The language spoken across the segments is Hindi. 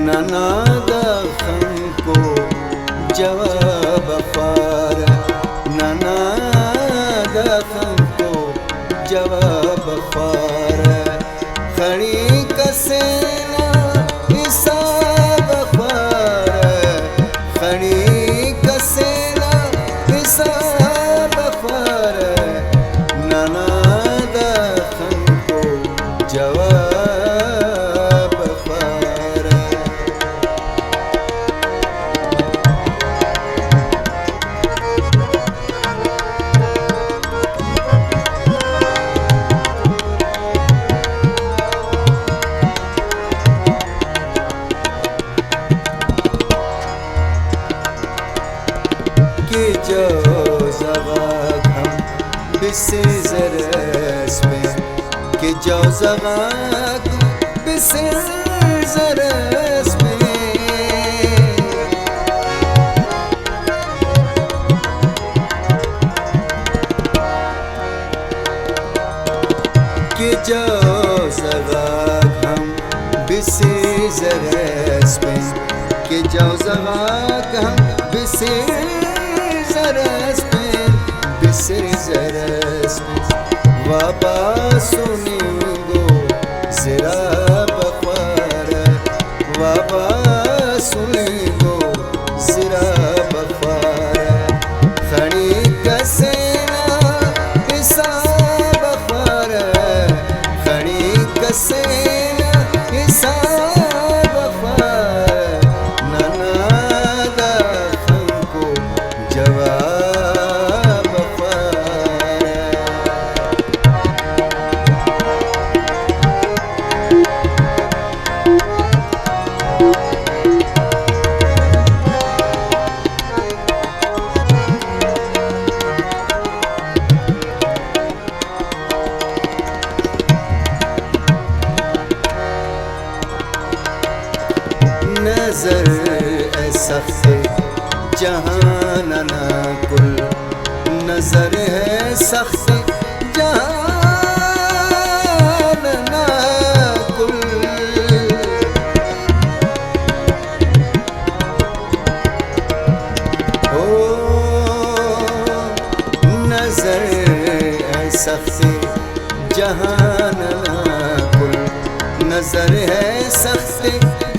ननादा खम को जवाब फार, ननादा खम को जवाब फार, खड़ी कसेना हिसाब फार, खड़ी कसेना हिसाब फार, ननादा खम को जवाब जो ज़वाग हम बिसे ज़रस में, कि जो ज़वाग बिसे ज़रस में, कि जो ज़वाग हम बिसे ज़रस में, कि जो ज़वाग हम बिसे ज़रस में, बिसे ज़रस में, वाबा सुनिंगो ज़रा बफ़ार, वाबा सुनिंगो ज़रा बफ़ार, खड़ी कसेना हिसाब फार, खड़ी कसेना हिसाब फार, ननादा खम को जवाब नज़र ए सख्त जहान ना कुल, नज़र है सख्त जहान ना कुल, ओ नज़र ए सख्त जहान ना कुल, नज़र है सख्त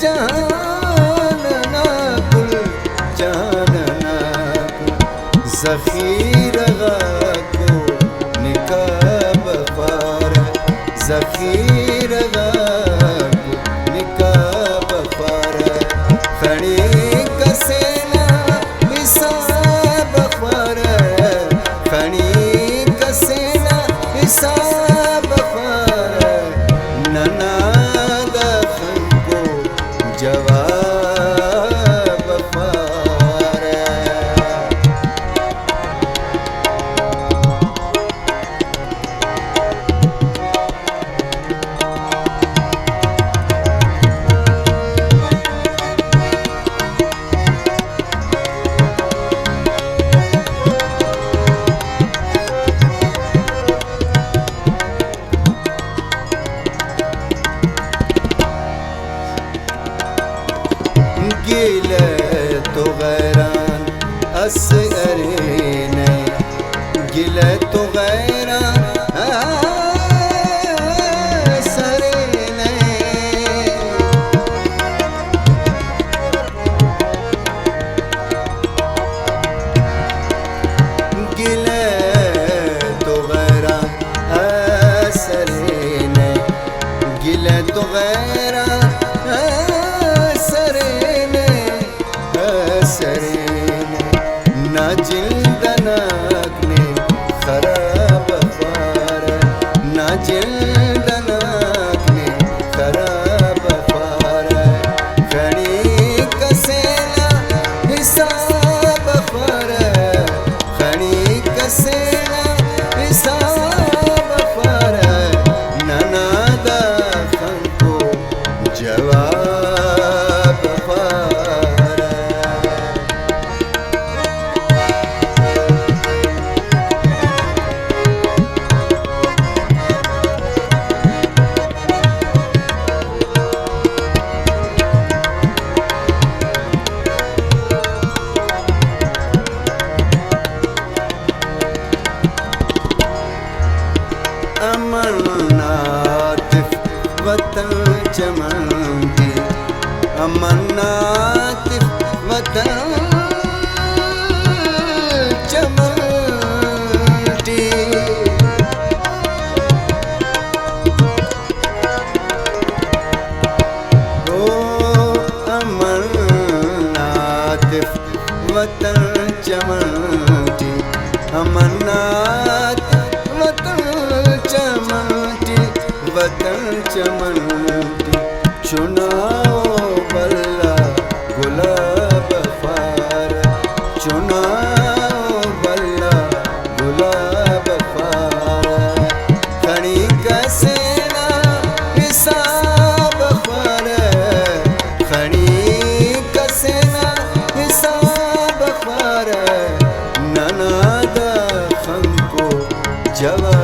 जहान ना कुल, जहान ना कुल, ज़ख़ीरा को निकाब फार, ज़ख़ीरा को निकाब फार, खड़ी कसेना हिसाब फार, खड़ी कसेना हिसाब फार, ननादा खम को जवाब फार। गिले तो गैरान असरे ने, गिले तो गैरान असरे ने, गिले तो गैरान असरे ने, गिले तो गैरान ना जिंदनाक ने खराब आतिफ वतन चमटी ओ अमन आतिफ वतन चमटी अमन वतन चमनटी चुनाओ बल्ला गुलाब फार चुनाओ बल्ला गुलाब फार खड़ी कसेना हिसाब फार खड़ी कसेना हिसाब फार ननादा खंको जवा